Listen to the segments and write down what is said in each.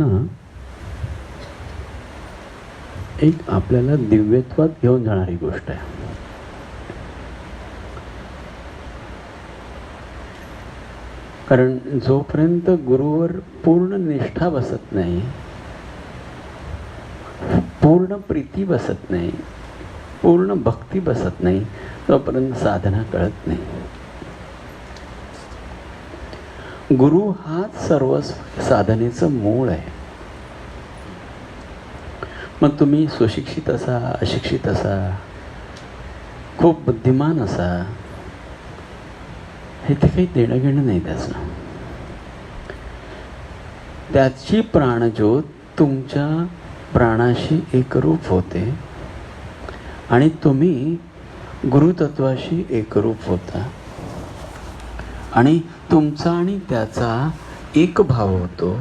साधना एक आपल्याला दिव्यत्वात घेऊन जाणारी गोष्ट आहे. कारण जोपर्यंत गुरुवर पूर्ण निष्ठा बसत नाही, पूर्ण प्रीती बसत नाही, पूर्ण भक्ती बसत नाही, तोपर्यंत साधना कळत नाही. गुरु हाच सर्व साधनेचं मूळ आहे. मग तुम्ही सुशिक्षित असा, अशिक्षित असा, खूप बुद्धिमान असा, हे ते काही देणं घेणं नाही त्याचं. त्याची प्राणज्योत तुमच्या प्राणाशी एकरूप होते आणि तुम्ही गुरुतत्वाशी एकरूप होता आणि तुमचा आणि त्याचा एक भाव होतो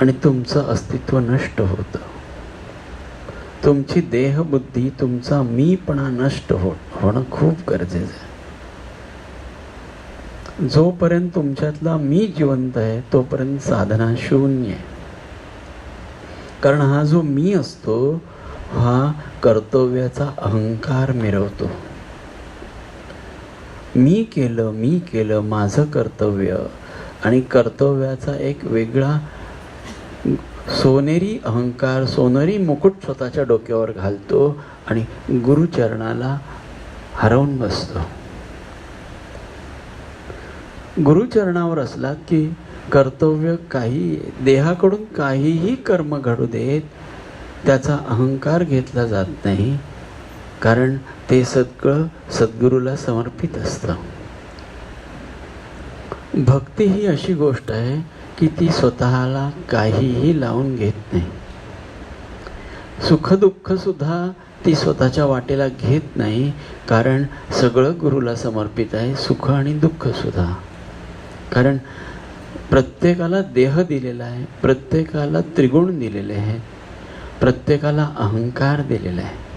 आणि तुमचं अस्तित्व नष्ट होतं. तुमची देहबुद्धी, तुमचा मीपणा नष्ट होणं खूप गरजेचं आहे. जोपर्यंत तुमच्यातला मी जिवंत आहे तोपर्यंत साधना शून्य आहे. कारण हा जो मी असतो हा कर्तव्याचा अहंकार मिरवतो. मी केलं माझं कर्तव्य, आणि कर्तव्याचा एक वेगळा सोनेरी अहंकार, सोनेरी मुकुट स्वतःच्या डोक्यावर घालतो आणि गुरुचरणाला हरवून बसतो. गुरुचरणावर असला की कर्तव्य काही देहाकडून काहीही कर्म घडू देत, त्याचा अहंकार घेतला जात नाही, कारण ते सगळं सद्गुरूला समर्पित असतं. भक्ती ही अशी गोष्ट आहे की ती स्वतःला काहीही लावून घेत नाही. सुखदुःख सुद्धा ती स्वतःच्या वाटेला घेत नाही, कारण सगळं गुरुला समर्पित आहे, सुख आणि दुःख सुद्धा. कारण प्रत्येकाला देह दिलेला आहे, प्रत्येकाला त्रिगुण दिलेले आहे, प्रत्येकाला अहंकार दिलेला आहे.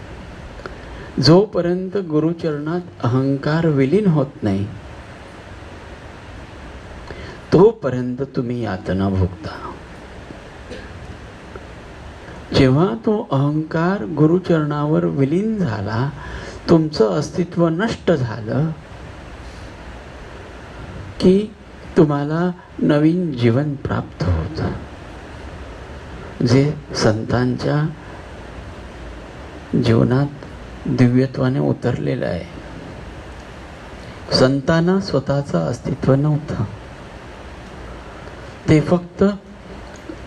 जोपर्यंत गुरुचरणात अहंकार विलीन होत नाही तोपर्यंत तुम्ही यातना भोगता. जेव्हा तो अहंकार गुरुचरणावर विलीन झाला, तुमचं अस्तित्व नष्ट झालं की तुम्हाला नवीन जीवन प्राप्त होतं, जे संतांच्या जीवनात दिव्यत्वाने उतरलेलं आहे. संतांना स्वतःचं अस्तित्व नव्हतं. ते फक्त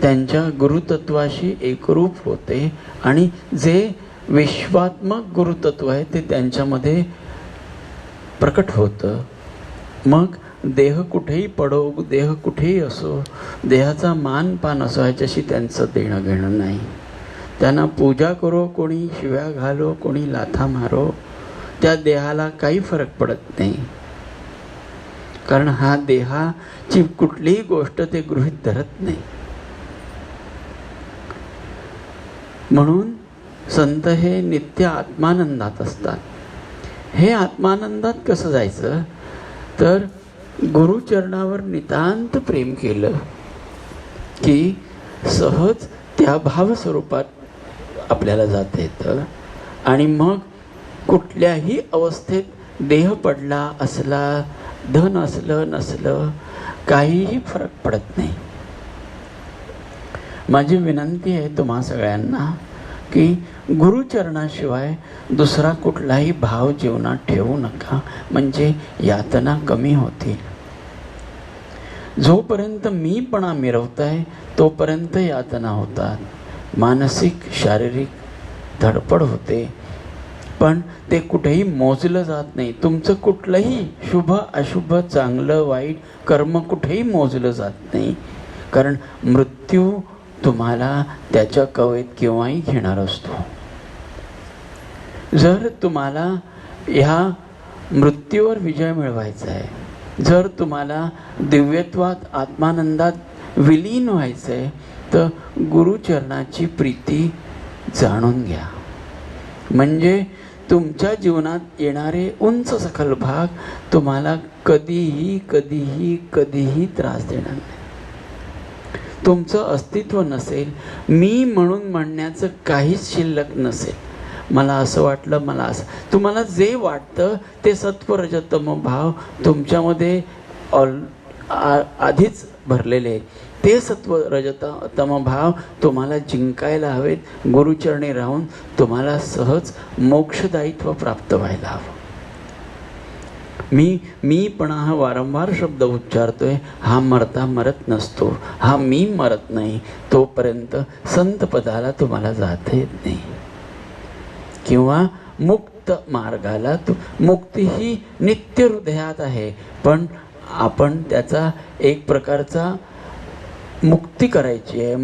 त्यांच्या गुरुतत्वाशी एकरूप होते आणि जे विश्वात्मक गुरुतत्व आहे ते त्यांच्यामध्ये प्रकट होतं. मग देह कुठेही पडो, देह कुठेही असो, देहाचा मानपान असो, ह्याच्याशी त्यांचं देणं घेणं नाही. त्यांना पूजा करो, कोणी शिव्या घालो, कोणी लाथा मारो, त्या देहाला काही फरक पडत नाही. कारण हा देहाची कुठलीही गोष्ट ते गृहीत धरत नाही. म्हणून संत हे नित्य आत्मानंदात असतात. हे आत्मानंदात कसं जायचं, तर गुरुचरणावर नितांत प्रेम केलं की सहज त्या भावस्वरूपात आपल्याला जाता येतं. आणि मग कुठल्याही अवस्थेत देह पडला असला, धन असलं नसलं, काहीही फरक पडत नाही. माझी विनंती आहे तुम्हा सगळ्यांना की गुरुचरणाशिवाय दुसरा कुठलाही भाव जीवनात ठेवू नका, म्हणजे यातना कमी होतील. जोपर्यंत मीपणा मिरवताय तोपर्यंत यातना होतात, मानसिक शारीरिक धडपड होते, पण ते कुठेही मोजलं जात नाही. तुमचं कुठलंही शुभ अशुभ, चांगलं वाईट कर्म कुठेही मोजलं जात नाही, कारण मृत्यू तुम्हाला त्याच्या कवेत केव्हाही घेणार असतो. जर तुम्हाला ह्या मृत्यूवर विजय मिळवायचा आहे, जर तुम्हाला दिव्यत्वात आत्मानंदात विलीन व्हायचं आहे, तर गुरुचरणाची प्रीती जाणून घ्या. म्हणजे तुमच्या जीवनात येणारे उंच सखल भाग तुम्हाला कधीही कधीही कधीही त्रास देणार नाही. तुमचं अस्तित्व नसेल, मी म्हणून म्हणण्याचं काहीच शिल्लक नसेल. मला असं वाटलं, मला असं, तुम्हाला जे वाटतं ते सत्व रजतम भाव तुमच्यामध्ये आधीच भरलेले आहेत. ते सत्व रजतम भाव तुम्हाला जिंकायला हवेत. गुरुचरणी राहून तुम्हाला सहज मोक्षदायित्व प्राप्त व्हायला हवं. मीपणा हा वारंवार शब्द उच्चारतोय, हा मरता मरत नसतो. हा मी मरत नाही तोपर्यंत संत पदाला तुम्हाला जाता येत नाही. किंवा मुक्त मार्गाला मुक्ती ही नित्य हृदयात आहे, पण आपण त्याचा एक प्रकारचा मुक्ती करायची आहे.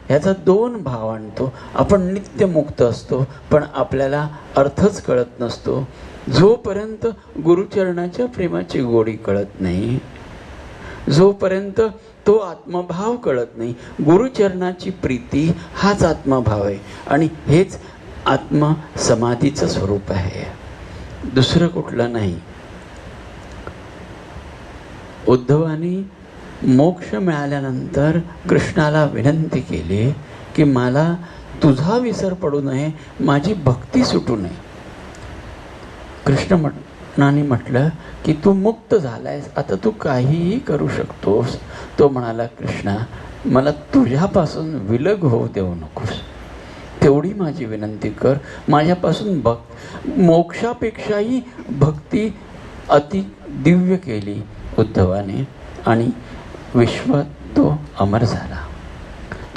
ह्याचा दोन भाव आणतो. आपण नित्य मुक्त असतो, पण आपल्याला अर्थच कळत नसतो. जोपर्यंत गुरुचरणाच्या प्रेमाची गोडी कळत नाही, जोपर्यंत तो आत्मभाव कळत नाही. गुरुचरणाची प्रीती हाच आत्मभाव आहे आणि हेच आत्मसमाधीचं स्वरूप आहे, दुसरं कुठलं नाही. उद्धवानी मोक्ष मिळाल्यानंतर कृष्णाला विनंती केली की मला तुझा विसर पडू नये, माझी भक्ती सुटू नये. कृष्णाने म्हटलं की तू मुक्त झालायस, आता तू काहीही करू शकतोस. तो म्हणाला, कृष्णा, मला तुझ्यापासून विलग होऊ देऊ नकोस, तेवढी माझी विनंती कर. माझ्यापासून मोक्षापेक्षाही भक्ती अति दिव्य केली उद्धवाने आणि विश्वात तो अमर झाला.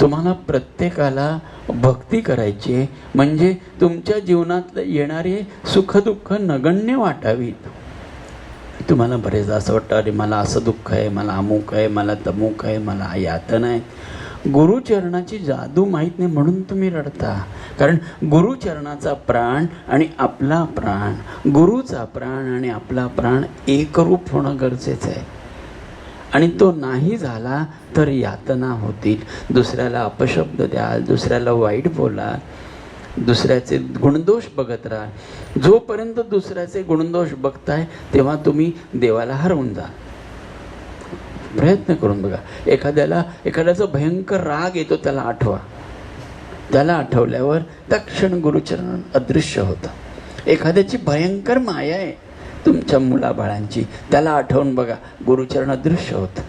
तुम्हाला प्रत्येकाला भक्ती करायची आहे, म्हणजे तुमच्या जीवनात येणारे सुखदुःख नगण्य वाटावीत. तुम्हाला बरेच असं वाटतं, अरे मला असं दुःख आहे, मला अमुक आहे, मला तमुक आहे, मला यातना आहे. गुरुचरणाची जादू माहीत नाही म्हणून तुम्ही रडता. कारण गुरुचरणाचा प्राण आणि आपला प्राण, गुरुचा प्राण आणि आपला प्राण एकरूप होणं गरजेचं आहे. आणि तो नाही झाला तर यातना होतील. दुसऱ्याला अपशब्द द्याल, दुसऱ्याला वाईट बोलाल, दुसऱ्याचे गुणदोष बघत राहा. जोपर्यंत दुसऱ्याचे गुणदोष बघताय तेव्हा तुम्ही देवाला हरवून जा. प्रयत्न करून बघा. एखाद्याचा भयंकर राग येतो, त्याला आठवा. त्याला आठवल्यावर तक्षण गुरुचरण अदृश्य होतं. एखाद्याची भयंकर माया आहे तुमच्या मुलाबाळांची, त्याला आठवून बघा, गुरुचरण अदृश्य होतं.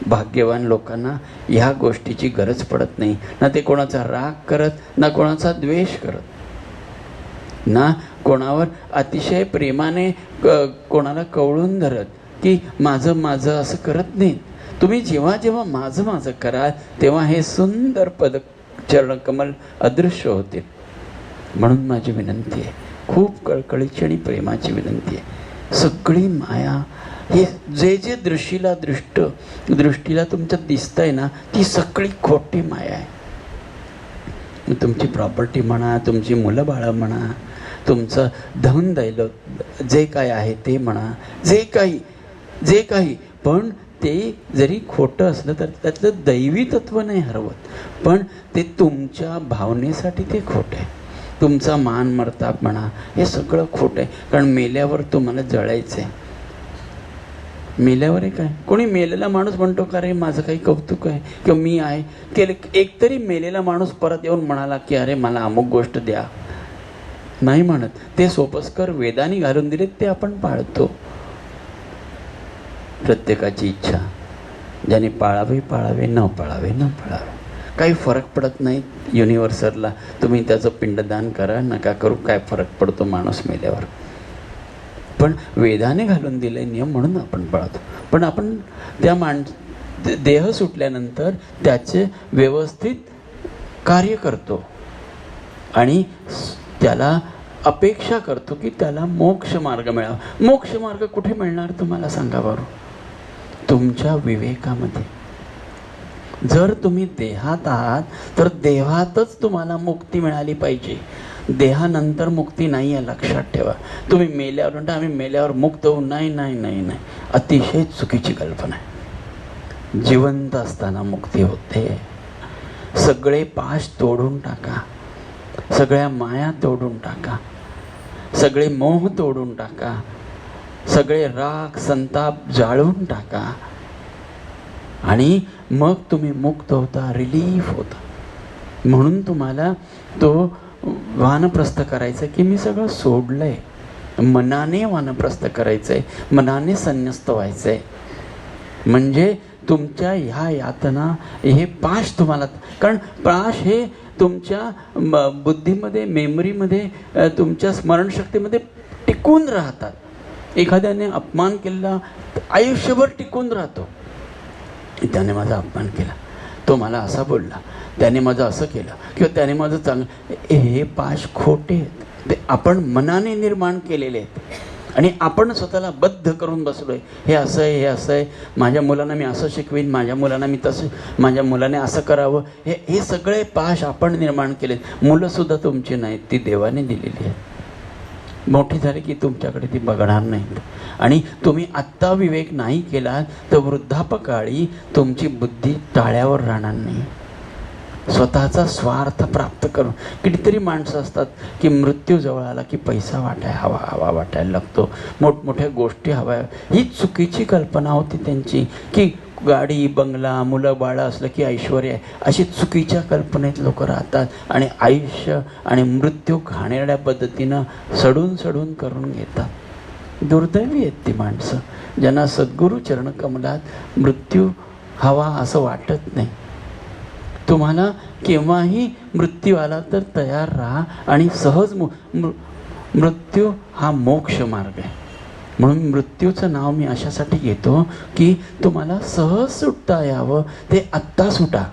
भाग्यवान लोकांना ह्या गोष्टीची गरज पडत नाही. ना ते कोणाचा राग करत, ना कोणाचा द्वेष करत, ना कोणावर अतिशय प्रेमाने कोणाला कवळून धरत की माझं माझं असं करत नाही. तुम्ही जेव्हा जेव्हा माझं माझं कराल तेव्हा हे सुंदर पद चरणकमल अदृश्य होते. म्हणून माझी विनंती आहे, खूप कळकळीची आणि प्रेमाची विनंती आहे. सगळी माया, हे जे दृष्टीला तुमच्या दिसतंय ना, ती सगळी खोटी माया आहे. तुमची प्रॉपर्टी म्हणा, तुमची मुलं बाळं म्हणा, तुमचं धन दैलत जे काय आहे ते म्हणा, जे काही पण ते जरी खोटं असलं तर त्यातलं दैवी तत्व नाही हरवत, पण ते तुमच्या भावनेसाठी ते खोटं आहे. तुमचा मान मर्ताप म्हणा, हे सगळं खोटं आहे. कारण मेल्यावर तुम्हाला जळायचं आहे. मेल्यावर आहे काय, कोणी मेलेला माणूस म्हणतो का रे माझं काही कौतुक आहे किंवा मी आहे केलं. एकतरी मेलेला माणूस परत येऊन म्हणाला की अरे मला अमुक गोष्ट द्या, नाही म्हणत. ते सोपस्कर वेदानी घालून दिलेत ते आपण पाळतो. प्रत्येकाची इच्छा, ज्याने पाळावे पाळावे, न पाळावे न पाळावे, काही फरक पडत नाही. युनिव्हर्सलला तुम्ही त्याचं पिंडदान करा नका करू, काय फरक पडतो माणूस मेल्यावर. पण वेदाने घालून दिले नियम म्हणून आपण पाळतो. पण आपण त्या देह सुटल्यानंतर त्याचे व्यवस्थित कार्य करतो आणि त्याला अपेक्षा करतो की त्याला मोक्ष मार्ग मिळावा. मोक्ष मार्ग कुठे मिळणार तुम्हाला सांगा बरं? तुमच्या विवेकामध्ये. जर तुम्ही देहात आहात तर देहातच तुम्हाला मुक्ती मिळाली पाहिजे. देहानंतर मुक्ती नाही आहे, लक्षात ठेवा. तुम्ही मेल्यावर म्हणता आम्ही मेल्यावर मुक्त होऊ, नाही नाही नाही नाही, अतिशय चुकीची कल्पना आहे. जिवंत असताना मुक्ती होते. सगळे पाश तोडून टाका, सगळ्या माया तोडून टाका, सगळे मोह तोडून टाका, सगळे राग संताप जाळून टाका आणि मग तुम्ही मुक्त होता, रिलीफ होता. म्हणून तुम्हाला तो वानप्रस्थ करायचं की मी सगळं सोडलंय, मनाने वानप्रस्थ करायचंय, मनाने संन्यस्त व्हायचंय. म्हणजे तुमच्या ह्या यातना, हे पाश तुम्हाला, कारण पाश हे तुमच्या बुद्धीमध्ये, मेमरीमध्ये, तुमच्या स्मरणशक्तीमध्ये टिकून राहतात. एखाद्याने अपमान केला आयुष्यभर टिकून राहतो. त्याने माझा अपमान केला, तो मला असा बोलला, त्याने माझं असं केलं, किंवा त्याने माझं चांगलं. हे पाश खोटे आहेत, ते आपण मनाने निर्माण केलेले आहेत आणि आपण स्वतःला बद्ध करून बसलोय. हे असं आहे, हे असं आहे, माझ्या मुलांना मी असं शिकवीन, माझ्या मुलांना मी तसं, माझ्या मुलाने असं करावं. हे सगळे पाश आपण निर्माण केलेत. मुलंसुद्धा तुमची नाहीत, ती देवाने दिलेली आहेत. मोठी झाली की तुमच्याकडे ती बघणार नाहीत. आणि तुम्ही आत्ता विवेक नाही केला तर वृद्धापकाळी तुमची बुद्धी टाळ्यावर राहणार नाही. स्वतःचा स्वार्थ प्राप्त करून, कितीतरी माणसं असतात की मृत्यू जवळ आला की पैसा हवा वाटायला लागतो, मोठमोठ्या गोष्टी हव्या. ही चुकीची कल्पना होती त्यांची की गाडी, बंगला, मुलं बाळं असलं की ऐश्वर्य आहे. अशी चुकीच्या कल्पनेत लोक राहतात आणि आयुष्य आणि मृत्यू घाणेरड्या पद्धतीनं सडून करून घेतात. दुर्दैवी आहेत ती माणसं ज्यांना सद्गुरू चरणकमलात मृत्यू हवा असं वाटत नाही. तुम्हाला केव्हाही मृत्यू आला तर तयार राहा आणि सहज मृत्यू हा मोक्ष मार्ग आहे. म्हणून मृत्यूचं नाव मी अशासाठी घेतो की तुम्हाला सहज सुटता यावं. ते आत्ता सुटा.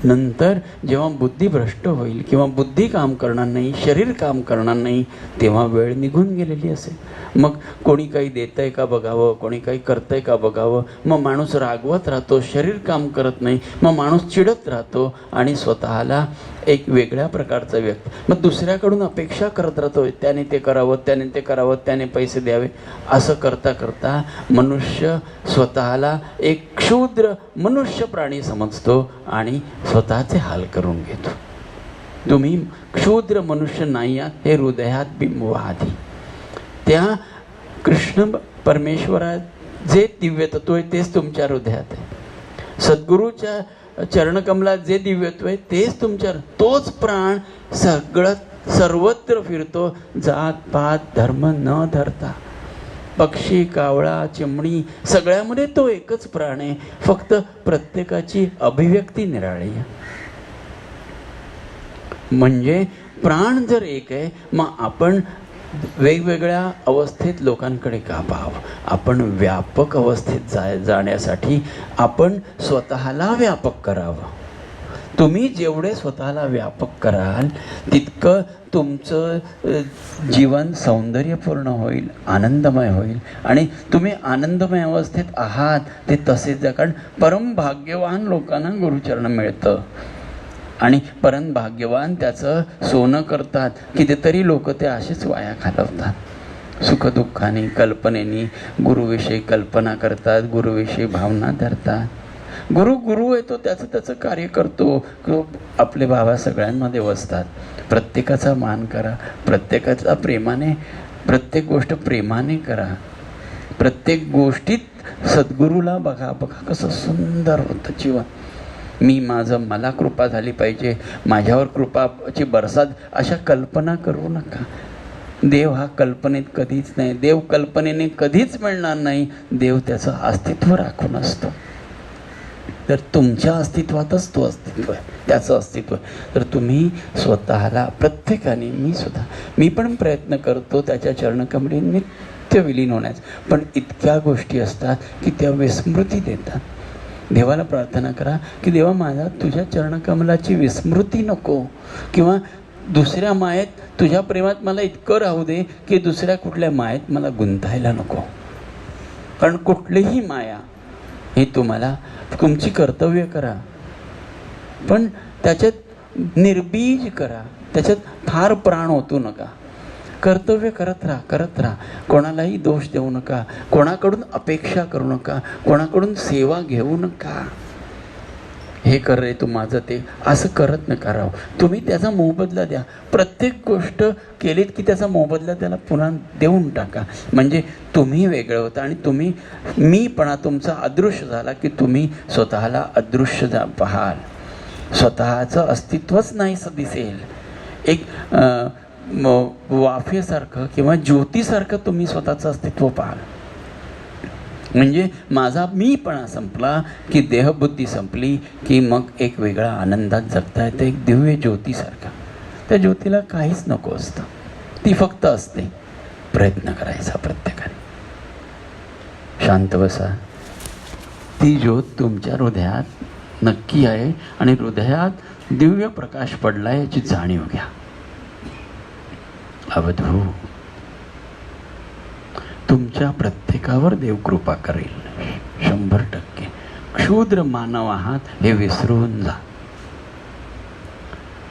नंतर जेव्हा बुद्धी भ्रष्ट होईल किंवा बुद्धी काम करणार नाही, शरीर काम करणार नाही, तेव्हा वेळ निघून गेलेली असेल. मग कोणी काही देतंय का बघावं, कोणी काही करतंय का बघावं. मग माणूस रागवत राहतो, शरीर काम करत नाही. मग माणूस चिडत राहतो आणि स्वतःला एक वेगळ्या प्रकारचा व्यक्ती, मग दुसऱ्याकडून अपेक्षा करत राहतो, त्याने ते करावं, त्याने ते करावं, त्याने पैसे द्यावे. असं करता करता मनुष्य स्वतःला एक क्षुद्र मनुष्य प्राणी समजतो आणि स्वतःचे हाल करून घेतो. तुम्ही क्षुद्र मनुष्य नाही आहात, हे हृदयात बिंबवा आधी. त्या कृष्ण परमेश्वरात जे दिव्य तत्व आहे तेच तुमच्या हृदयात आहे. सद्गुरूच्या चरणकमलात जे दिव्यत्व आहे तेच तुमच्या, तोच प्राण सर्वत्र फिरतो, जात पात धर्म न धरता. पक्षी, कावळा, चिमणी सगळ्यामध्ये तो एकच प्राण आहे, फक्त प्रत्येकाची अभिव्यक्ती निराळी आहे. म्हणजे प्राण जर एक आहे, मग आपण वेगवेगळ्या अवस्थेत लोकांकडे का पाहावं. आपण व्यापक अवस्थेत जाण्यासाठी आपण स्वतःला व्यापक करावं. तुम्ही जेवढे स्वतःला व्यापक कराल तितकं तुमचं जीवन सौंदर्यपूर्ण होईल, आनंदमय होईल. आणि तुम्ही आनंदमय अवस्थेत आहात ते तसेच जा. कारण परम भाग्यवान लोकांना गुरुचरण मिळतं आणि परम भाग्यवान त्याचं सोनं करतात. कितीतरी लोक ते असेच वाया घालवतात. सुखदुःखाने, कल्पनेनी गुरुविषयी कल्पना करतात, गुरुविषयी भावना धरतात. गुरु येतो, त्याचं कार्य करतो. आपले बाबा सगळ्यांमध्ये वसतात. प्रत्येकाचा मान करा, प्रत्येकाचा प्रेमाने, प्रत्येक गोष्ट प्रेमाने करा. प्रत्येक गोष्टीत सद्गुरूला बघा कसं सुंदर होतं जीवन. मला कृपा झाली पाहिजे, माझ्यावर कृपाची बरसात, अशा कल्पना करू नका. देव हा कल्पनेत कधीच नाही, देव कल्पनेने कधीच मिळणार नाही. देव त्याचं अस्तित्व राखून असतो. तर तुमच्या अस्तित्वातच तो अस्तित्व आहे, त्याचं अस्तित्व आहे. तर तुम्ही स्वतःला, प्रत्येकाने, मी पण प्रयत्न करतो त्याच्या चरणकमली नित्य विलीन होण्याचा. पण इतक्या गोष्टी असतात की त्या विस्मृती देतात. देवाला प्रार्थना करा की देवा, माझा तुझ्या चरणकमलाची विस्मृती नको, किंवा दुसऱ्या मायेत, तुझ्या प्रेमात मला इतकं राहू दे की दुसऱ्या कुठल्या मायेत मला गुंतायला नको. कारण कुठलीही माया हे तुम्हाला, तुमची कर्तव्य करा, पण त्याच्यात निर्बीज करा, त्याच्यात फार प्राण ओतू नका. कर्तव्य करत राहा. कोणालाही दोष देऊ नका, कोणाकडून अपेक्षा करू नका, कोणाकडून सेवा घेऊ नका. हे कर रे तू माझं ते, असं करत नका राव. तुम्ही त्याचा मोबदला द्या. प्रत्येक गोष्ट केलीत की त्याचा मोबदला त्याला पुन्हा देऊन टाका. म्हणजे तुम्ही वेगळं होता आणि तुम्ही मीपणा तुमचा अदृश्य झाला की तुम्ही स्वतःला अदृश्य पाहाल. स्वतःचं अस्तित्वच नाहीसं दिसेल. एक वाफेसारखं किंवा ज्योतीसारखं तुम्ही स्वतःचं अस्तित्व पाहाल. म्हणजे माझा मीपणा संपला की देहबुद्धी संपली की मग एक वेगळा आनंदात जगता येतं, एक दिव्य ज्योतीसारखा. त्या ज्योतीला काहीच नको असतं, ती फक्त असते. प्रयत्न करायचा प्रत्येकाने. शांत बसा. ती ज्योत तुमच्या हृदयात नक्की आहे आणि हृदयात दिव्य प्रकाश पडला याची जाणीव घ्या. अवधू, तुमच्या प्रत्येकावर देव कृपा करेल 100%. क्षुद्र मानव आहात हे विसरून जा.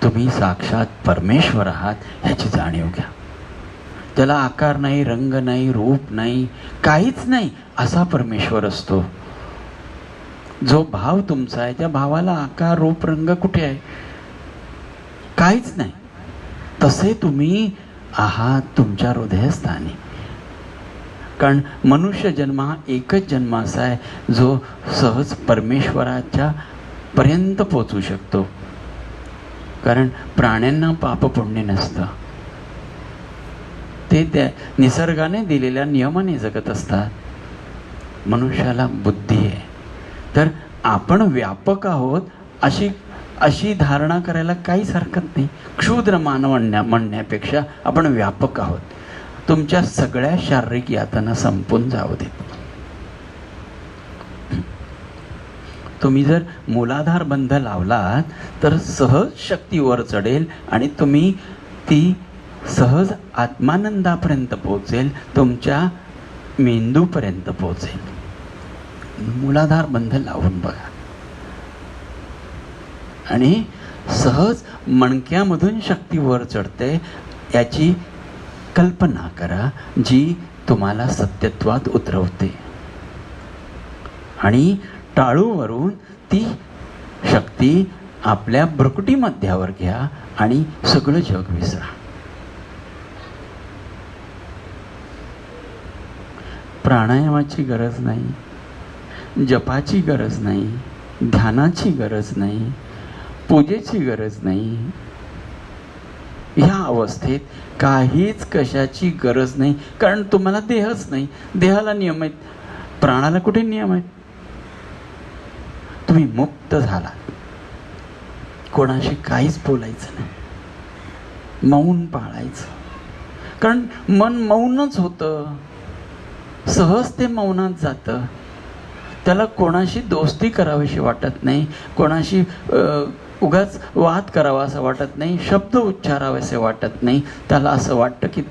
तुम्ही साक्षात परमेश्वर आहात ह्याची जाणीव घ्या. त्याला आकार नाही, रंग नाही, रूप नाही, काहीच नाही, असा परमेश्वर असतो. जो भाव तुमचा आहे त्या भावाला आकार, रूप, रंग कुठे आहे? काहीच नाही. तसे तुम्ही आहात तुमच्या हृदयस्थानी. कारण मनुष्य जन्म हा एकच जन्म असा आहे जो सहज परमेश्वराच्या पर्यंत पोचू शकतो. कारण प्राण्यांना पाप पुण्य नसतं, ते त्या निसर्गाने दिलेल्या नियमाने जगत असतात. मनुष्याला बुद्धी आहे. तर आपण व्यापक आहोत अशी धारणा करायला काहीच हरकत नाही. क्षुद्र मानव म्हणण्यापेक्षा आपण व्यापक आहोत. तुमच्या सगळ्या शारीरिक यातना संपून जाऊ देत. तुम्ही जर मूलाधार बंध लावलात तर सहज शक्ती वर चढेल आणि तुम्ही ती सहज आत्मानंदापर्यंत पोहोचेल, तुमच्या मेंदूपर्यंत पोहोचेल. मूलाधार बंध लावून बघा आणि सहज मणक्यामधून शक्ती वर चढते याची कल्पना करा, जी तुम्हाला सत्यत्वात उतरवते. आणि टाळूवरून ती शक्ती आपल्या भ्रुकुटी मध्यावर घ्या आणि सगळं जग विसरा. प्राणायामाची गरज नाही, जपाची गरज नाही, ध्यानाची गरज नाही, पूजेची गरज नाही. ह्या अवस्थेत काहीच कशाची गरज नाही. कारण तुम्हाला देहच नाही. देहाला नियम आहेत, प्राणाला कुठे नियम आहेत? तुम्ही मुक्त झाला. कोणाशी काहीच बोलायचं नाही, मौन पाळायचं. कारण मन मौनच होतं, सहज ते मौनात जातं. त्याला कोणाशी दोस्ती करावीशी वाटत नाही, कोणाशी उगाच वाद करावा असं वाटत नाही, शब्द उच्चारावेसे वाटत नाही. त्याला असं वाटतं की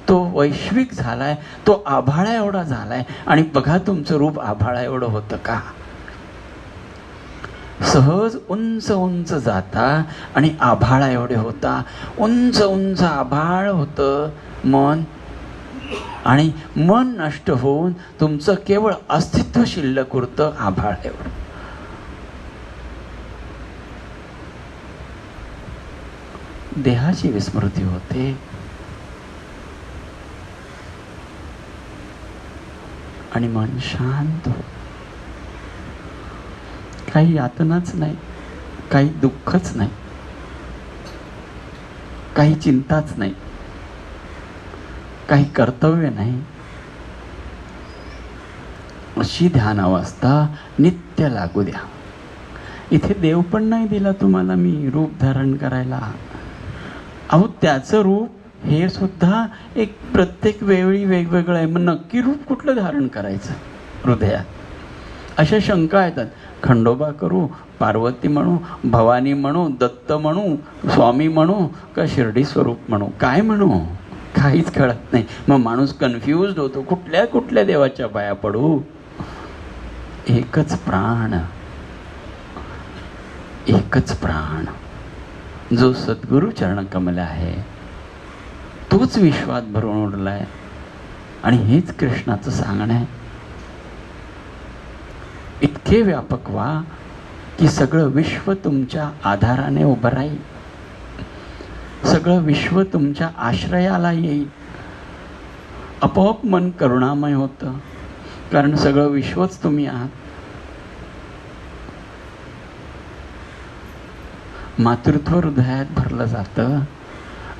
तो वैश्विक झालाय, तो आभाळा एवढा झालाय. आणि बघा तुमचं रूप आभाळा एवढं होतं का? सहज उंच उंच जाता आणि आभाळा एवढे होता. उंच उंच आभाळ होतं मन, आणि मन नष्ट होऊन तुमचं केवळ अस्तित्व शिल्लक उरतं आभाळ एवढं. देहाची विस्मृती होते आणि मन शांत होतं. काही यातनाच नाही, काही दुःखच नाही, काही चिंताच नाही, काही कर्तव्य नाही. अशी ध्यान अवस्था नित्य लागू द्या. इथे देव पण नाही दिला तुम्हाला मी रूप धारण करायला. अहो त्याचं रूप हे सुद्धा एक प्रत्येक वेळी वेगवेगळं आहे. मग नक्की रूप कुठलं धारण करायचं हृदयात? अशा शंका येतात. खंडोबा करू, पार्वती म्हणू, भवानी म्हणू, दत्त म्हणू, स्वामी म्हणू का शिर्डी स्वरूप म्हणू, काय म्हणू? काहीच कळत नाही. मग माणूस कन्फ्युज होतो, कुठल्या कुठल्या देवाच्या पाया पडू? एकच प्राण, एकच प्राण जो सद्गुरु चरण कमल आहे, तोच विश्वात भरून उरलाय. आणि हेच कृष्णाचं सांगणं आहे. इतके व्यापक व्हा की सगळं विश्व तुमच्या आधाराने उभं राहील, सगळं विश्व तुमच्या आश्रयाला येईल. आपोआप मन करुणामय होतं, कारण सगळं विश्वच तुम्ही आहात. मातृत्व हृदयात भरलं जातं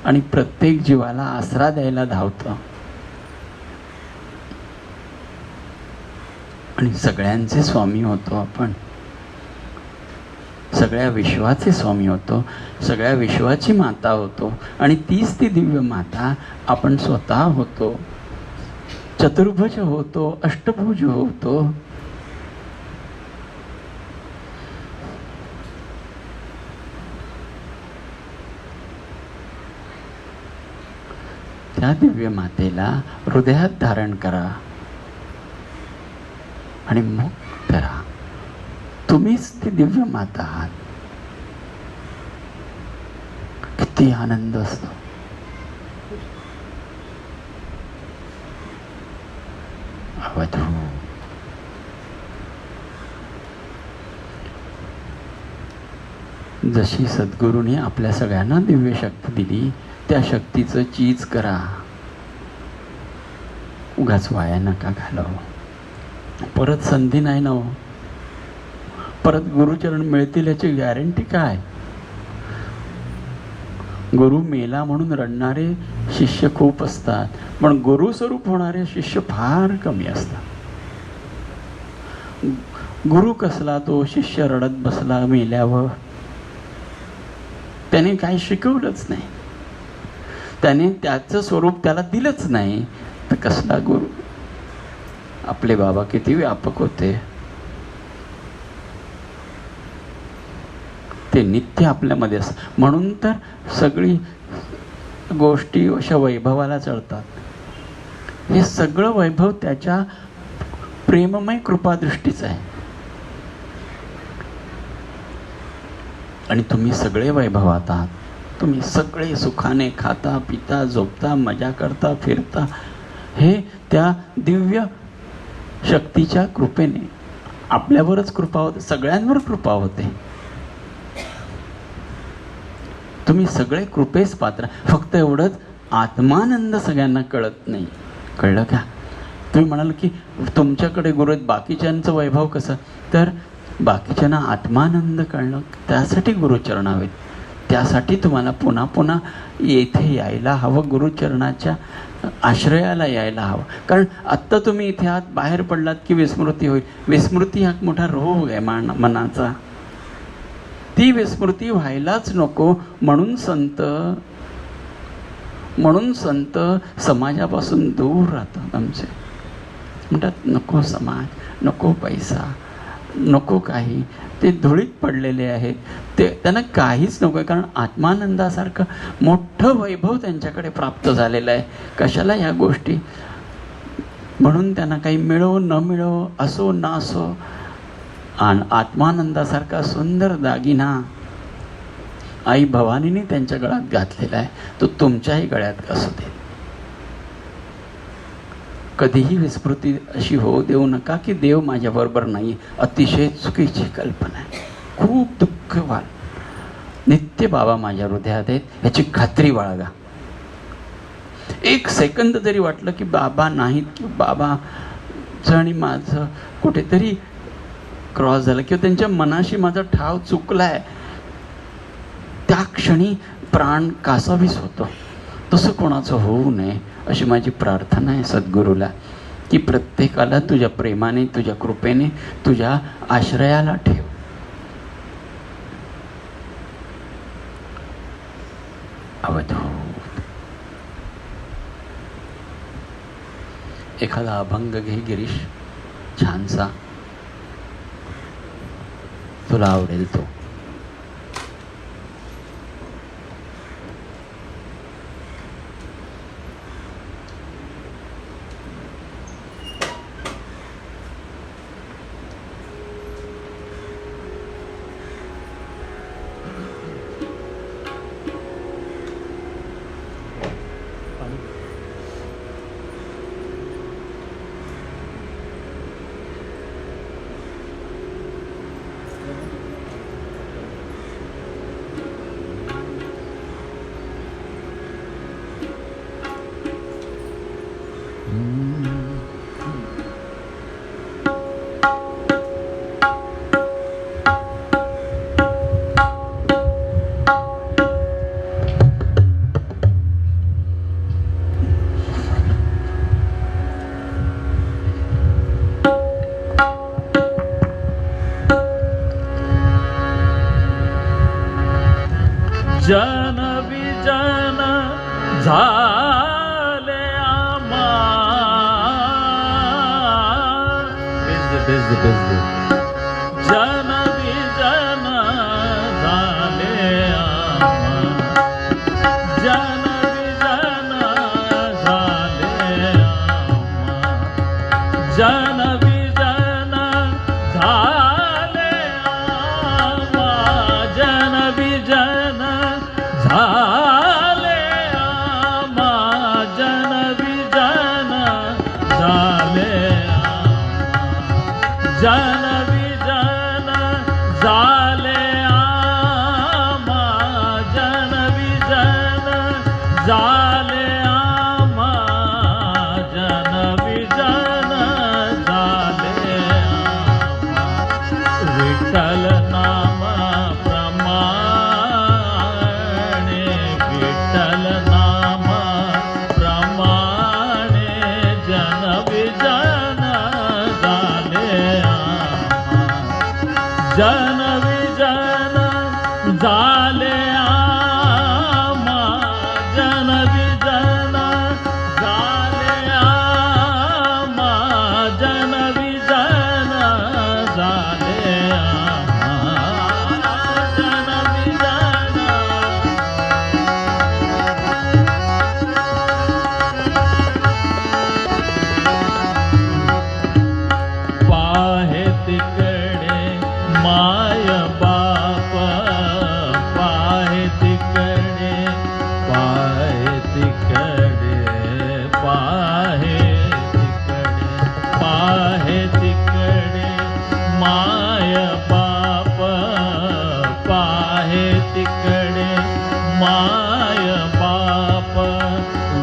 आणि प्रत्येक जीवाला आसरा द्यायला धावतं आणि सगळ्यांचे स्वामी होतो आपण, सगळ्या विश्वाचे स्वामी होतो, सगळ्या विश्वाची माता होतो. आणि तीच ती दिव्य माता आपण स्वतः होतो. चतुर्भुज होतो, अष्टभुज होतो. त्या दिव्य मातेला हृदयात धारण करा आणि मुक्त राहा. तुम्हीच ती दिव्य माता आहात. किती आनंद असतो. अवधू जशी सद्गुरूने आपल्या सगळ्यांना दिव्य शक्ती दिली, त्या शक्तीचं चीज करा. उगाच वाया नका घालव. परत संधी नाही ना हो. परत गुरुचरण मिळतील याची गॅरंटी काय? गुरु मेला म्हणून रडणारे शिष्य खूप असतात, पण गुरुस्वरूप होणारे शिष्य फार कमी असतात. गुरु कसला तो शिष्य रडत बसला मेल्यावर? त्याने काही शिकवलंच नाही, त्याने त्याचं स्वरूप त्याला दिलंच नाही, तर कसला गुरु? आपले बाबा किती व्यापक होते. ते नित्य आपल्यामध्ये असतात. म्हणून तर सगळी गोष्टी अशा वैभवाला चढतात. हे सगळं वैभव त्याच्या प्रेममय कृपादृष्टीचं आहे. आणि तुम्ही सगळे वैभवात आहात. तुम्ही सगळे सुखाने खाता पिता झोपता मजा करता फिरता. हे त्या दिव्य शक्तीच्या कृपेने. आपल्यावरच कृपा होते, सगळ्यांवर कृपा होते. तुम्ही सगळे कृपेस पात्र. फक्त एवढंच, आत्मानंद सगळ्यांना कळत नाही. कळलं का? तुम्ही म्हणाल की तुमच्याकडे गुरु आहेत, बाकीच्यांचं वैभव कसं? तर बाकीच्यांना आत्मानंद कळणं, त्यासाठी गुरुचरण हवेत. त्यासाठी तुम्हाला पुन्हा पुन्हा येथे यायला हवं, गुरुचरणाच्या आश्रयाला यायला हवं. कारण आत्ता तुम्ही इथे आत बाहेर पडलात की विस्मृती होईल. विस्मृती हा मोठा रोग आहे मनाचा. ती विस्मृती व्हायलाच नको. म्हणून संत समाजापासून दूर राहतात. आमचे म्हणतात नको समाज, नको पैसा, नको काही. ते धुळीत पडलेले आहेत. ते त्यांना काहीच नको आहे, कारण आत्मानंदासारखं मोठं वैभव त्यांच्याकडे प्राप्त झालेलं आहे. कशाला ह्या गोष्टी? म्हणून त्यांना काही मिळो न मिळो, असो ना असो, आत्मानंदासारखा सुंदर दागिना आई भवानीने त्यांच्या गळ्यात घातलेला आहे. तो तुमच्याही गळ्यात असू दे. कधीही विस्मृती अशी होऊ देऊ नका की देव माझ्याबरोबर नाही. अतिशय चुकीची कल्पना आहे. खूप दुःख व्हाल. नित्य बाबा माझ्या हृदयात आहेत याची खात्री बाळगा. एक सेकंद जरी वाटलं की बाबा नाहीत, किंवा बाबाचं आणि माझं कुठेतरी क्रॉस झालं, किंवा त्यांच्या मनाशी माझा ठाव चुकलाय, त्या क्षणी प्राण कासावीस होतो. तसं कोणाचं होऊ नये अशी माझी प्रार्थना आहे सद्गुरूला, की प्रत्येकाला तुझ्या प्रेमाने, तुझ्या कृपेने, तुझ्या आश्रयाला ठेव. अवधूत. एखादा अभंग घे गिरीश, छानसा, तुला आवडेल तो. जन विजन झाले आम्हा जन विजन झाले आम्हा जन विजन झाले आम्हा जन विजन झाले आम्हा जन विजन झाले आम्हा जन विजन झाले जन विजन झाले आम्हा जन विजन झाले आम्हा जन विजन झाले आम्हा विठ्ठल नाम प्रमाणे विठ्ठल नाम प्रमाणे जन विजन झाले जन विजन झाले आम्हा जन विजन झाले आम्हा जन विजन झाले आम्हा जन विजन पाहे तिकडे माय बाप पाहे तिकडे पाहे तिकडे पाहे तिकडे पाहे तिकडे माय बाप पाहे तिकडे माय बाप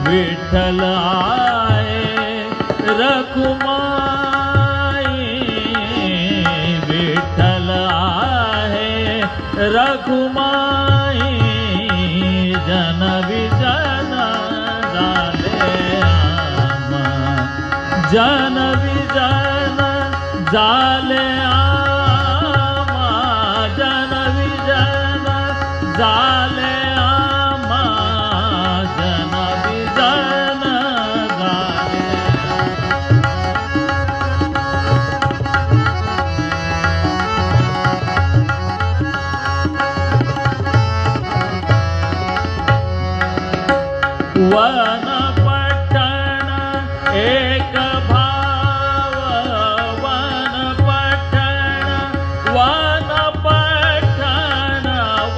विठ्ठल आहे रखुमाई विठ्ठल आहे रखुमाई जन विजन झाले आम्हा जन विजन झाले आम्हा जन विजन झाले आम्हा जन विजन झाले वन पठण एक भाव वन पठण वन पठण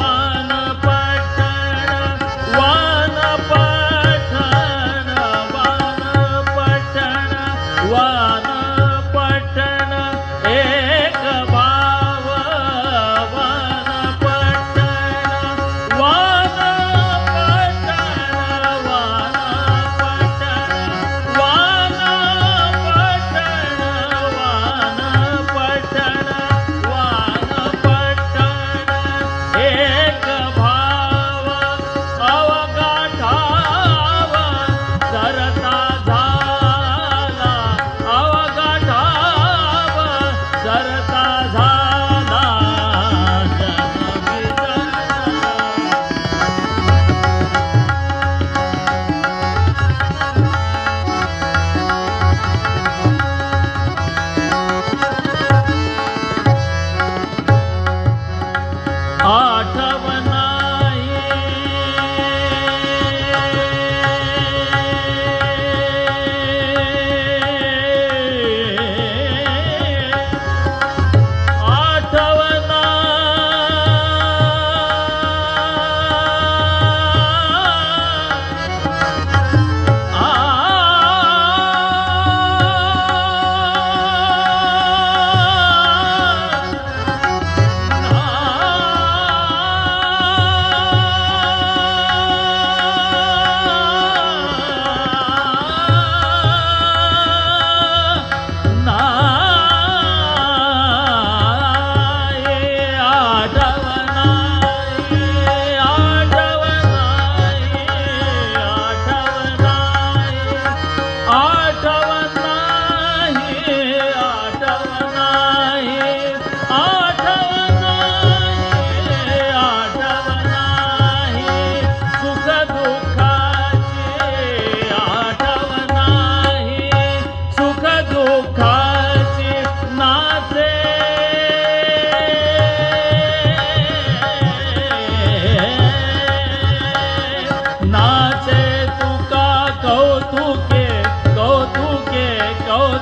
वन पठण वन पठण वन पठण वन पठण एक भाव वन पठण वन पठण वन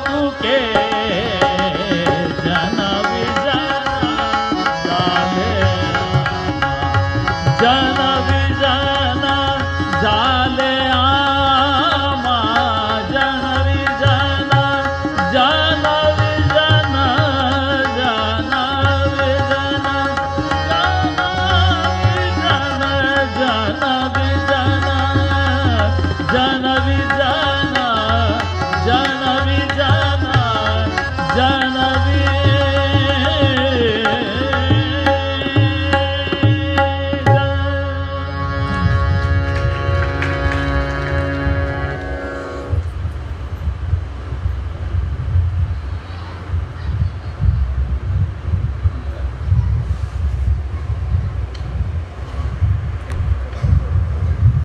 तुके जन विजना झाले जन विजना झाले आमा जन विजना जन विजना जन विजना जन विजना जन विजना जन